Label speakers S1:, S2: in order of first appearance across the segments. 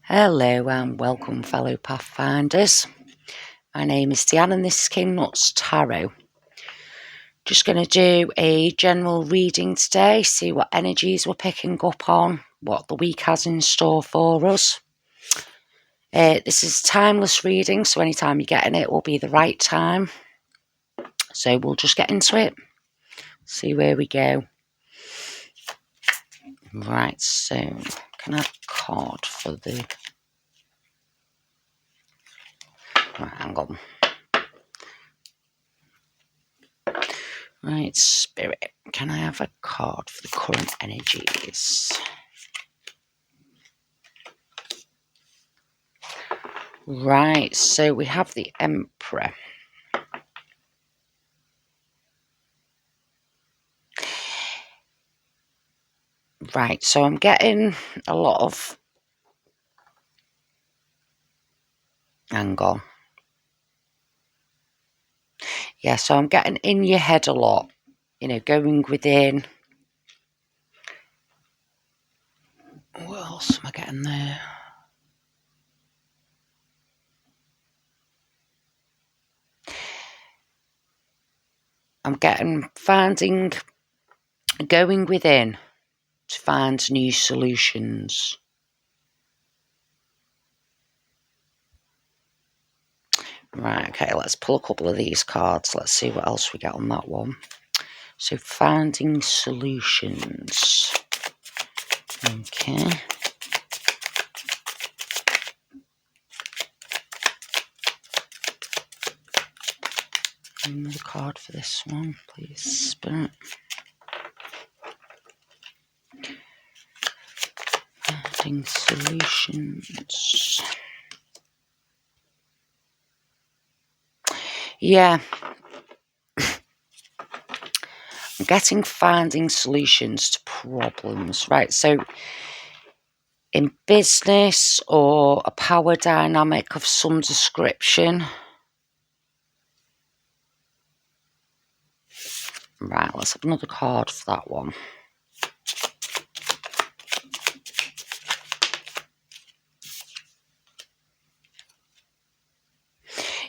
S1: Hello and welcome, fellow Pathfinders. My name is Deanne and this is King Nuts Tarot. Just going to do a general reading today, see what energies we're picking up on, what the week has in store for us. This is timeless reading, so anytime you're getting it will be the right time. So we'll just get into it, see where we go. Right, so can I have a card for the... Right, hang on. Right, Spirit, can I have a card for the current energies? Right, so we have the Emperor. Right, so I'm getting a lot of... Hang on. Yeah, so I'm getting in your head a lot. You know, going within. What else am I getting there? I'm getting going within to find new solutions. Right, okay, let's pull a couple of these cards. Let's see what else we get on that one. So, finding solutions. Okay. Another card for this one, please, Spirit. Finding solutions. Yeah. I'm getting finding solutions to problems, right? So in business or a power dynamic of some description. Right, let's have another card for that one.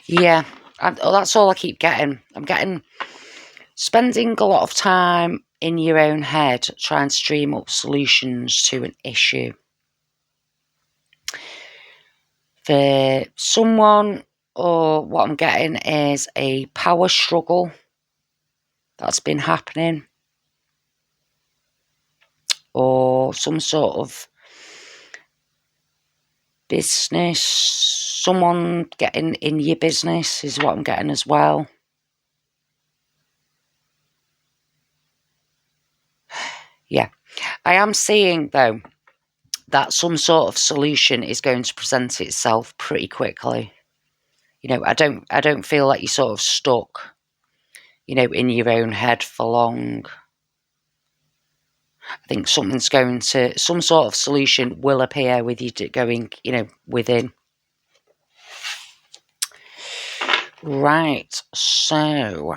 S1: Yeah, that's all I keep getting. I'm getting spending a lot of time in your own head trying to dream up solutions to an issue. For someone, or what I'm getting is a power struggle that's been happening, or some sort of business, someone getting in your business is what I'm getting as well. Yeah, I am seeing though that some sort of solution is going to present itself pretty quickly. You know, I don't feel like you're sort of stuck, you know, in your own head for long. I think some sort of solution will appear with you going, you know, within. Right, so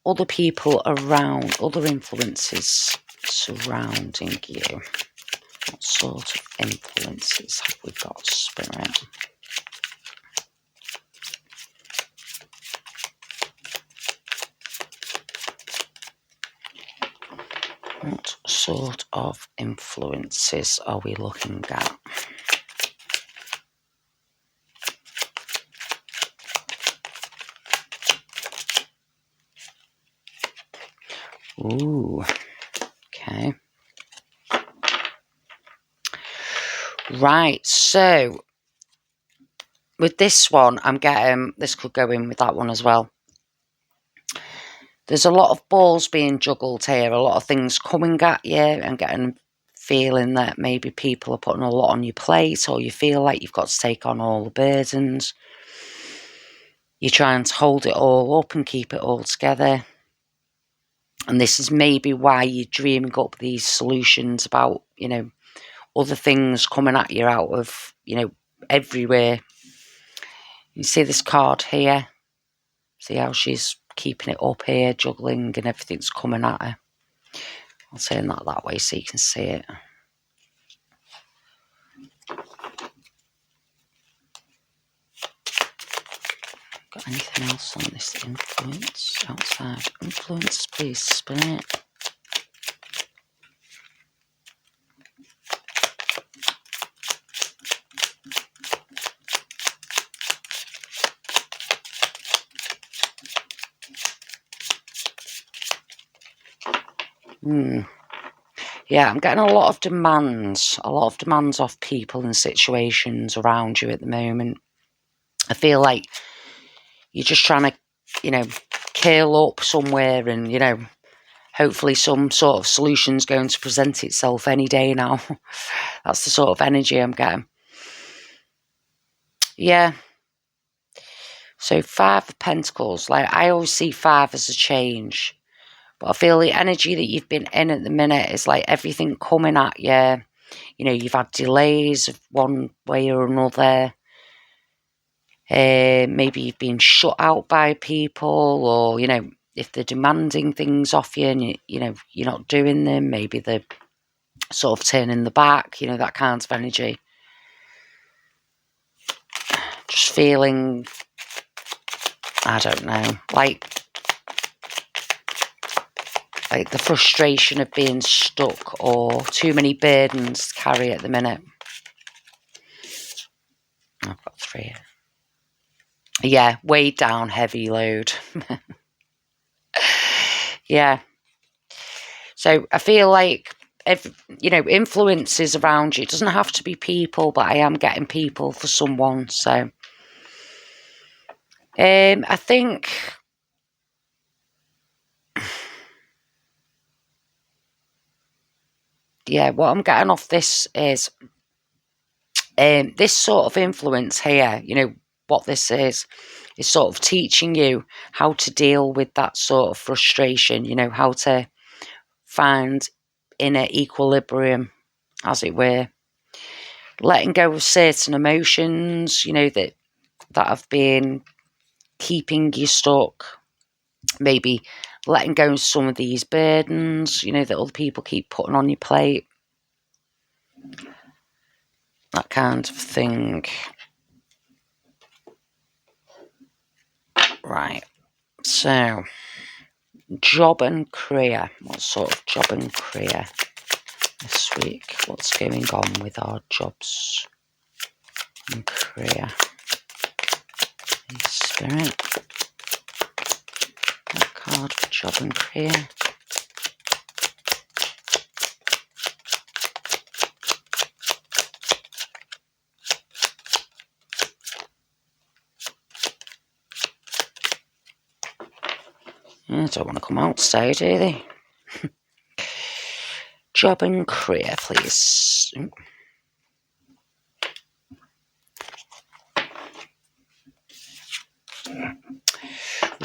S1: other people around, other influences surrounding you. What sort of influences have we got, Spirit? What sort of influences are we looking at? Ooh, okay. Right, so with this one, I'm getting, this could go in with that one as well. There's a lot of balls being juggled here, a lot of things coming at you, and getting feeling that maybe people are putting a lot on your plate, or you feel like you've got to take on all the burdens. You're trying to hold it all up and keep it all together. And this is maybe why you're dreaming up these solutions about, you know, other things coming at you out of, you know, everywhere. You see this card here? See how she's keeping it up here, juggling, and everything's coming at her. I'll turn that way so you can see it. Anything else on this influence? Outside influence, please, Spirit. Yeah, I'm getting a lot of demands off people and situations around you at the moment. I feel like you're just trying to, curl up somewhere and, hopefully some sort of solution's going to present itself any day now. That's the sort of energy I'm getting. Yeah. So 5 of Pentacles, like I always see 5 as a change. But I feel the energy that you've been in at the minute is like everything coming at you. You've had delays of one way or another. Maybe you've been shut out by people, or, if they're demanding things off you and, you're not doing them, maybe they're sort of turning the back, that kind of energy. Just feeling, I don't know, like the frustration of being stuck or too many burdens to carry at the minute. I've got 3. Yeah, weighed down, heavy load. Yeah. So I feel like, influences around you. It doesn't have to be people, but I am getting people for someone. So I think, yeah, what I'm getting off this is this sort of influence here, what this is sort of teaching you how to deal with that sort of frustration, how to find inner equilibrium, as it were. Letting go of certain emotions, that have been keeping you stuck. Maybe letting go of some of these burdens, that other people keep putting on your plate. That kind of thing. Right. So, job and career. What sort of job and career this week? What's going on with our jobs and career? Spirit. That card for job and career. They don't want to come out today, do they? Job and career, please.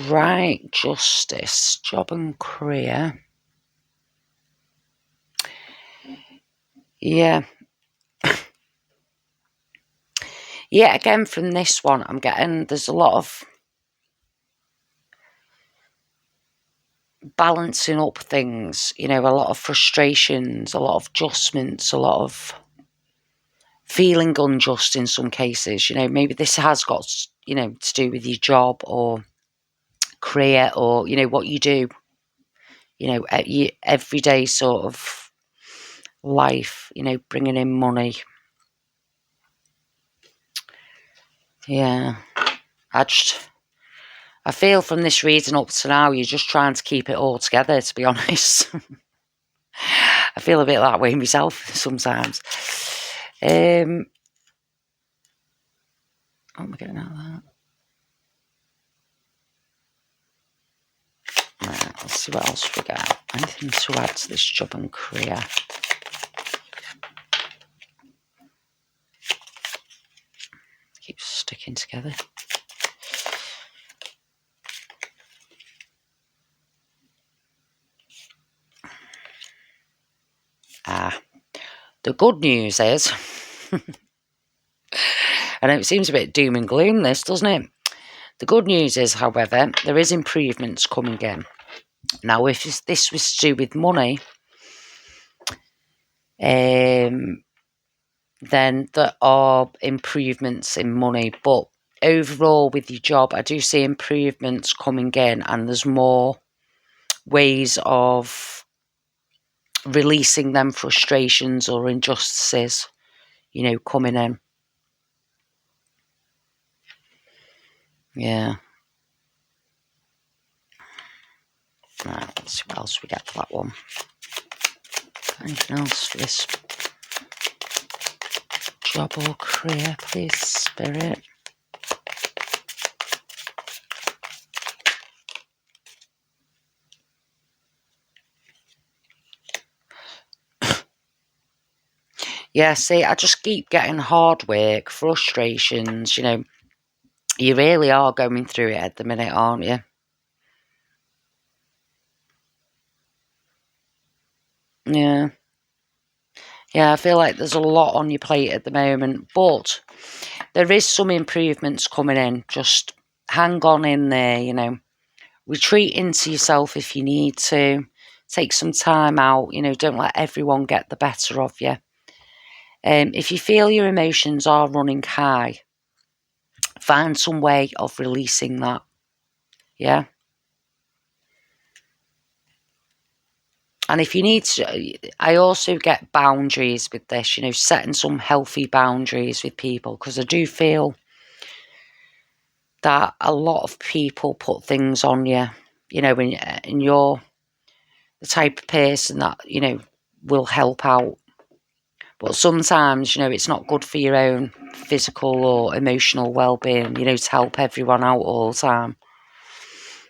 S1: Right, justice, job and career. Yeah. Yeah, again, from this one, I'm getting, there's a lot of balancing up things, a lot of frustrations, a lot of adjustments, a lot of feeling unjust in some cases. Maybe this has got, to do with your job or career or, what you do, everyday sort of life, bringing in money. Yeah. I feel from this reading up to now, you're just trying to keep it all together, to be honest. I feel a bit that way myself sometimes. What am I getting out of that? Right, let's see what else we got. Anything to add to this job and career? Keep sticking together. The good news is, I know it seems a bit doom and gloom this, doesn't it? The good news is, however, there is improvements coming in. Now, if this was to do with money, then there are improvements in money, but overall with your job, I do see improvements coming in, and there's more ways of releasing them frustrations or injustices, you know, coming in. Yeah. Right, let's see what else we get for that one. Anything else for this job or career, please, Spirit? Yeah, see, I just keep getting hard work, frustrations, you know. You really are going through it at the minute, aren't you? Yeah. Yeah, I feel like there's a lot on your plate at the moment, but there is some improvements coming in. Just hang on in there, you know. Retreat into yourself if you need to. Take some time out, you know, don't let everyone get the better of you. If you feel your emotions are running high, find some way of releasing that. Yeah. And if you need to, I also get boundaries with this, you know, setting some healthy boundaries with people, because I do feel that a lot of people put things on you, you know, and you're the type of person that, you know, will help out. But sometimes, you know, it's not good for your own physical or emotional well-being, you know, to help everyone out all the time.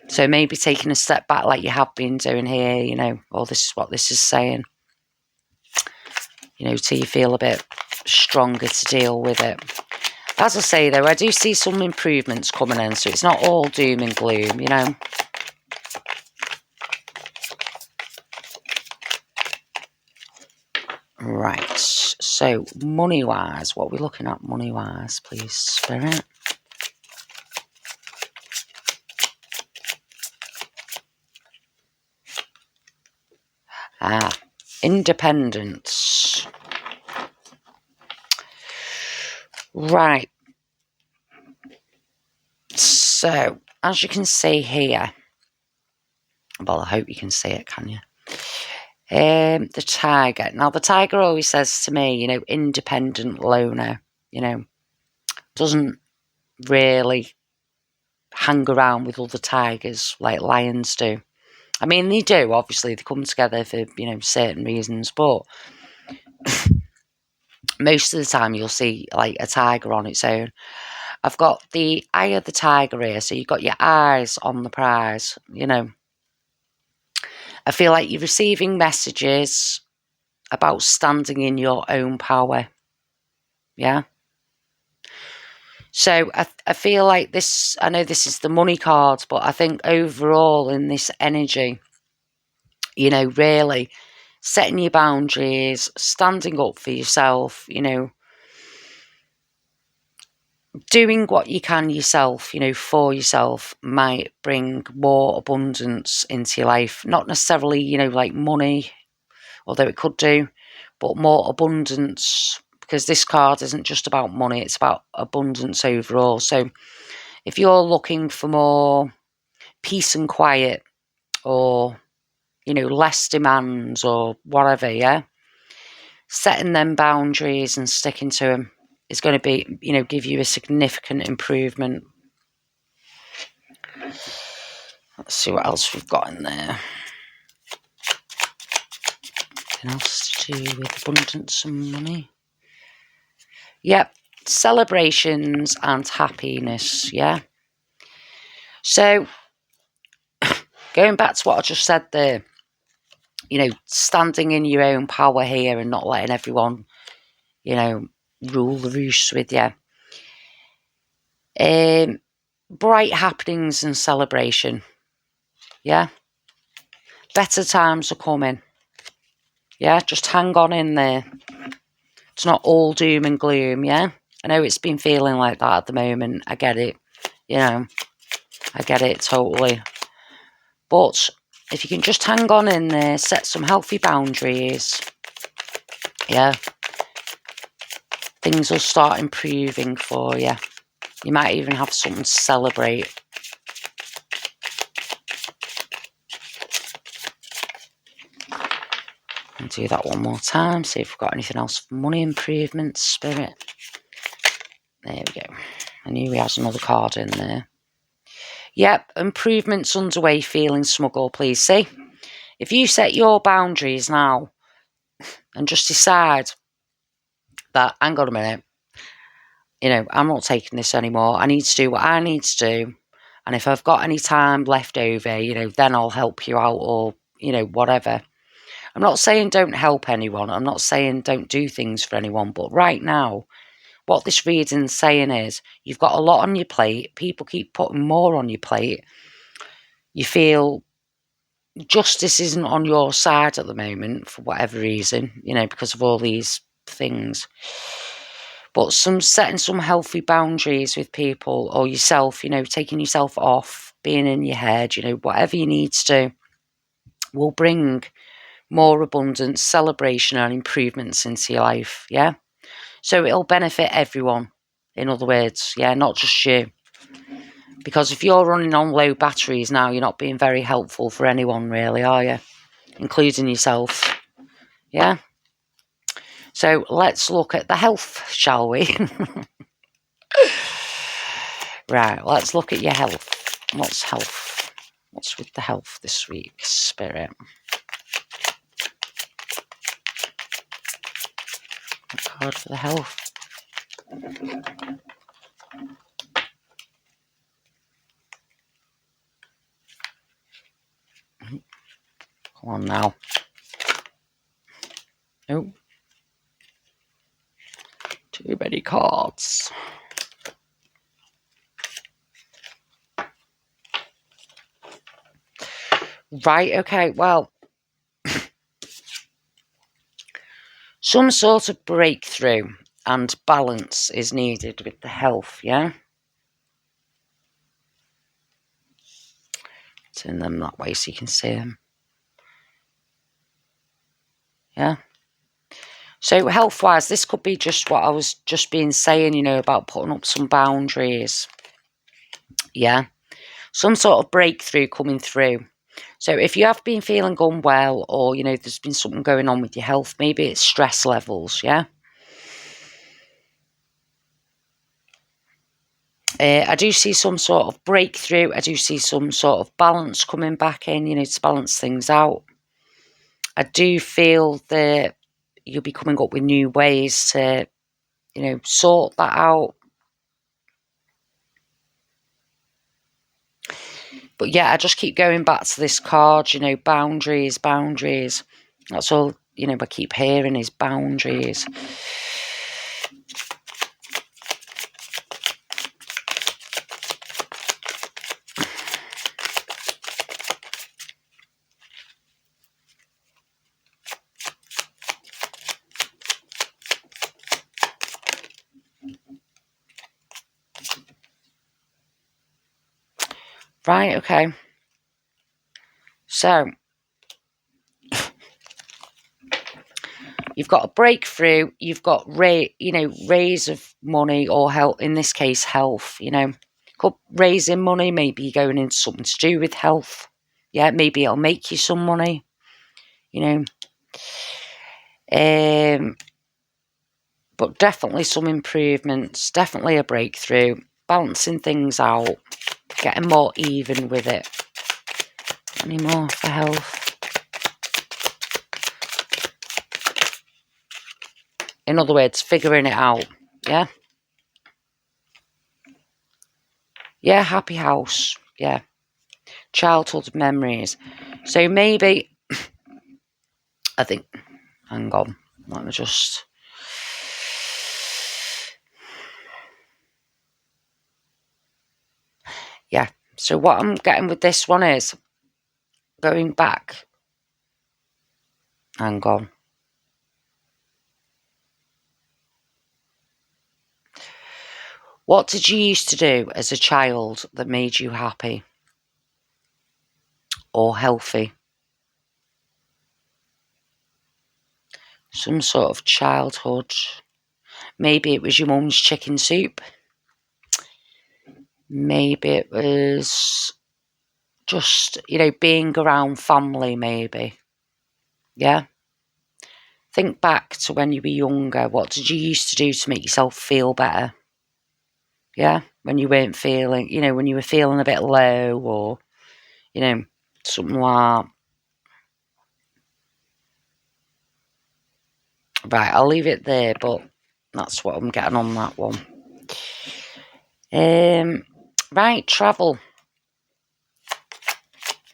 S1: So maybe taking a step back like you have been doing here, you know, or this is what this is saying, you know, till you feel a bit stronger to deal with it. As I say, though, I do see some improvements coming in, so it's not all doom and gloom, you know. Right, so money-wise, what are we looking at money-wise, please, Spirit? Independence. Right. So, as you can see here, well, I hope you can see it, can you? The tiger. Now, the tiger always says to me, you know, independent loner, you know, doesn't really hang around with other tigers like lions do. I mean, they do, obviously, they come together for, you know, certain reasons, but most of the time you'll see, like, a tiger on its own. I've got the eye of the tiger here, so you've got your eyes on the prize, you know. I feel like you're receiving messages about standing in your own power, yeah? So I feel like this, I know this is the money card, but I think overall in this energy, you know, really setting your boundaries, standing up for yourself, you know, doing what you can yourself, you know, for yourself might bring more abundance into your life. Not necessarily, you know, like money, although it could do, but more abundance, because this card isn't just about money, it's about abundance overall. So if you're looking for more peace and quiet, or, you know, less demands or whatever, yeah, setting them boundaries and sticking to them is going to be, you know, give you a significant improvement. Let's see what else we've got in there. Anything else to do with abundance and money? Yep, celebrations and happiness, yeah. So, going back to what I just said there, you know, standing in your own power here and not letting everyone, you know, rule the roost with you. Bright happenings and celebration, yeah. Better times are coming, yeah. Just hang on in there. It's not all doom and gloom, yeah. I know it's been feeling like that at the moment. I get it, you know. I get it totally. But if you can just hang on in there, set some healthy boundaries, yeah, things will start improving for you. You might even have something to celebrate. And do that one more time. See if we've got anything else for money improvements, Spirit. There we go. I knew we had another card in there. Yep, improvements underway, feeling smuggle, please. See, if you set your boundaries now and just decide that, hang on a minute, I'm not taking this anymore. I need to do what I need to do. And if I've got any time left over, then I'll help you out or, whatever. I'm not saying don't help anyone. I'm not saying don't do things for anyone. But right now, what this reading's saying is you've got a lot on your plate. People keep putting more on your plate. You feel justice isn't on your side at the moment for whatever reason, because of all these things. But setting some healthy boundaries with people or yourself, taking yourself off, being in your head, whatever you need to do will bring more abundance, celebration and improvements into your life, yeah? So it'll benefit everyone, in other words, yeah, not just you. Because if you're running on low batteries now, you're not being very helpful for anyone really, are you? Including yourself, yeah? So let's look at the health, shall we? Right, let's look at your health. What's health? What's with the health this week, Spirit? A card for the health. Come on now. Oh. Too many cards. Right, okay, well, some sort of breakthrough and balance is needed with the health, yeah? Turn them that way so you can see them. Yeah? So health-wise, this could be just what I was just been saying, about putting up some boundaries. Yeah? Some sort of breakthrough coming through. So if you have been feeling unwell or, there's been something going on with your health, maybe it's stress levels, yeah? I do see some sort of breakthrough. I do see some sort of balance coming back in, to balance things out. I do feel that you'll be coming up with new ways to, sort that out. But yeah, I just keep going back to this card, boundaries, boundaries. That's all, I keep hearing is boundaries. Right, okay. So, you've got a breakthrough, you've got raise of money or health, in this case, health, Could raising money, maybe you're going into something to do with health. Yeah, maybe it'll make you some money, But definitely some improvements, definitely a breakthrough, balancing things out, getting more even with it. Any more for health? In other words, figuring it out, yeah? Yeah, happy house, yeah. Childhood memories. So maybe, I think, hang on, let me just... Yeah, so what I'm getting with this one is, going back, hang on. What did you used to do as a child that made you happy or healthy? Some sort of childhood. Maybe it was your mum's chicken soup. Maybe it was just, being around family, maybe. Yeah? Think back to when you were younger. What did you used to do to make yourself feel better? Yeah? When you weren't feeling, when you were feeling a bit low or, something like that. Right, I'll leave it there, but that's what I'm getting on that one. Right, travel.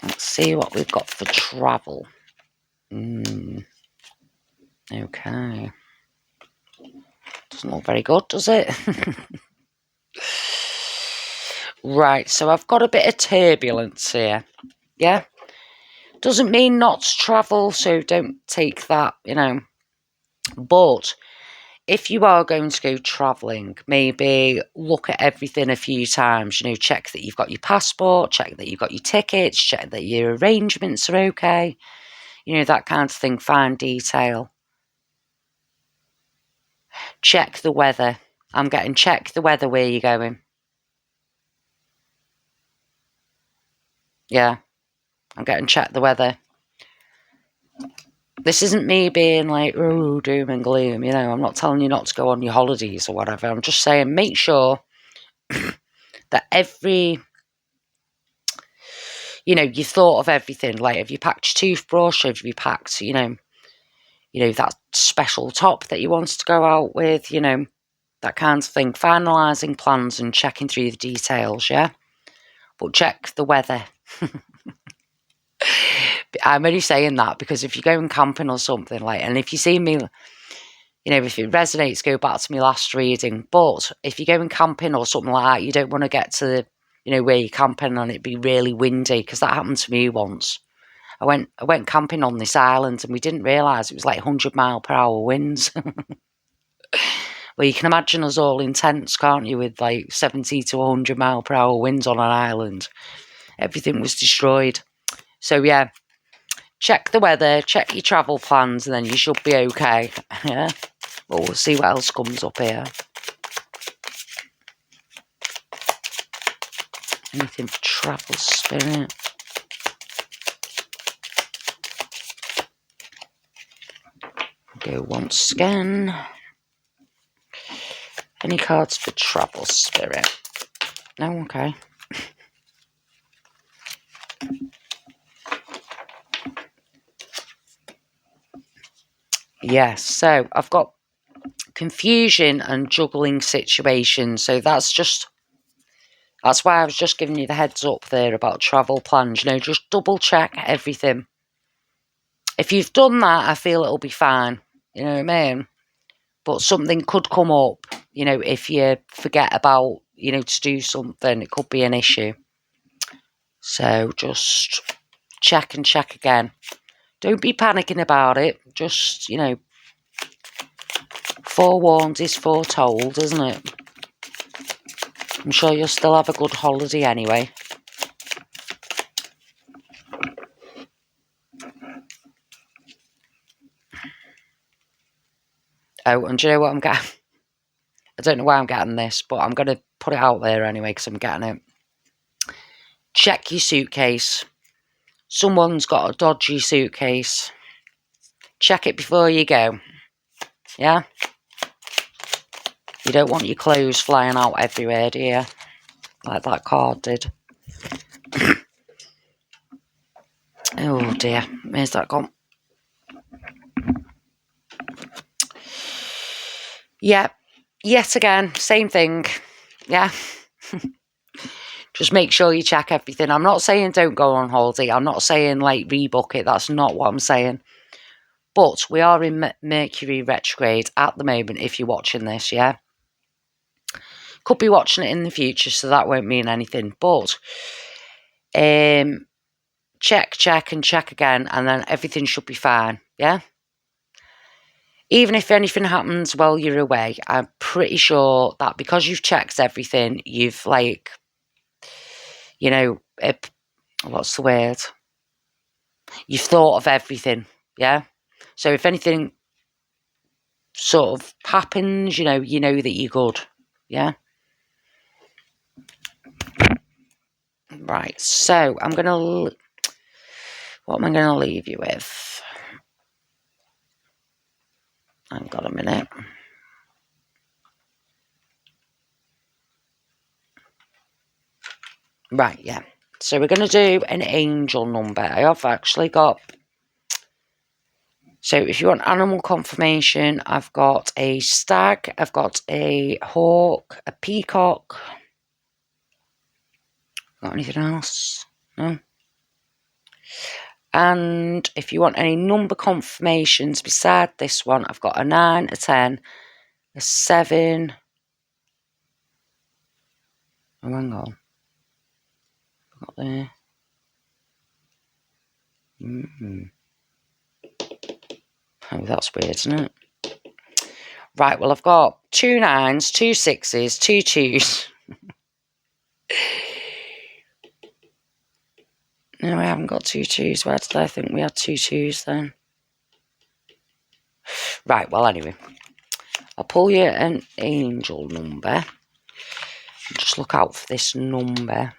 S1: Let's see what we've got for travel. Okay. Doesn't look very good, does it? Right, so I've got a bit of turbulence here. Yeah? Doesn't mean not to travel, so don't take that, But if you are going to go travelling, maybe look at everything a few times. Check that you've got your passport, check that you've got your tickets, check that your arrangements are okay. That kind of thing, fine detail. Check the weather. I'm getting check the weather where you're going. Yeah, I'm getting check the weather. This isn't me being like, oh, doom and gloom, I'm not telling you not to go on your holidays or whatever. I'm just saying make sure that you've thought of everything. Like, have you packed your toothbrush? Have you packed, that special top that you wanted to go out with? That kind of thing. Finalising plans and checking through the details, yeah? But check the weather. I'm only saying that because if you're going camping or something, and if you see me, if it resonates, go back to my last reading. But if you're going camping or something like that, you don't want to get to, where you're camping and it be really windy, because that happened to me once. I went camping on this island and we didn't realise it was like 100-mile-per-hour winds. Well, you can imagine us all in tents, can't you, with like 70 to 100-mile-per-hour winds on an island. Everything was destroyed. So, yeah, check the weather, check your travel plans, and then you should be okay. Yeah? Well, we'll see what else comes up here. Anything for travel spirit? Go once again. Any cards for travel spirit? No, okay. Yes, so I've got confusion and juggling situations. So that's why I was just giving you the heads up there about travel plans. Just double check everything. If you've done that, I feel it'll be fine. You know what I mean? But something could come up, if you forget about, to do something, it could be an issue. So just check and check again. Don't be panicking about it. Just, forewarned is foretold, isn't it? I'm sure you'll still have a good holiday anyway. Oh, and do you know what I'm getting? I don't know why I'm getting this, but I'm going to put it out there anyway because I'm getting it. Check your suitcase. Someone's got a dodgy suitcase. Check it before you go. Yeah? You don't want your clothes flying out everywhere, do you? Like that card did. Oh dear, where's that gone? Yeah, yet again, same thing. Yeah. Just make sure you check everything. I'm not saying don't go on holiday. I'm not saying rebook it. That's not what I'm saying. But we are in Mercury retrograde at the moment if you're watching this, yeah? Could be watching it in the future, so that won't mean anything. But check, and check again, and then everything should be fine, yeah? Even if anything happens while you're away, I'm pretty sure that because you've checked everything, you've what's the word? You've thought of everything, yeah? So if anything sort of happens, you know that you're good, yeah? Right, so I'm going to... What am I going to leave you with? Hang on a minute. Right, yeah. So we're going to do an angel number. I have actually got... So if you want animal confirmation, I've got a stag, I've got a hawk, a peacock. Got anything else? No? And if you want any number confirmations beside this one, I've got a 9, a 10, a 7. Oh, hang on. Got there. Oh, that's weird, isn't it? Right, well, I've got 2 9s, 2 6s, 2 2s. No, I haven't got 2 2s. Where did I think we had 2 2s then? Right, well, anyway. I'll pull you an angel number. Just look out for this number.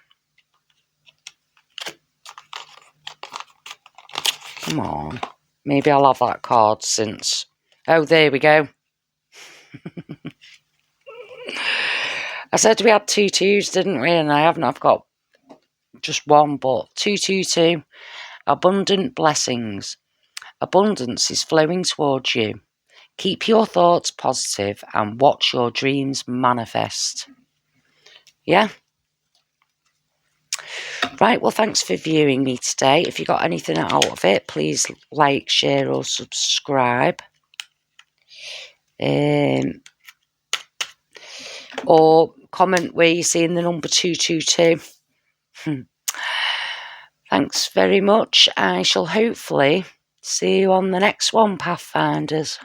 S1: Come on. Maybe I'll have that card since... Oh, there we go. I said we had 2 2s, didn't we? And I haven't. I've got just one, but 222. Abundant blessings. Abundance is flowing towards you. Keep your thoughts positive and watch your dreams manifest. Yeah? Right, well, thanks for viewing me today. If you got anything out of it, please like, share or subscribe. Or comment where you're seeing the number 222. Thanks very much. I shall hopefully see you on the next one, Pathfinders.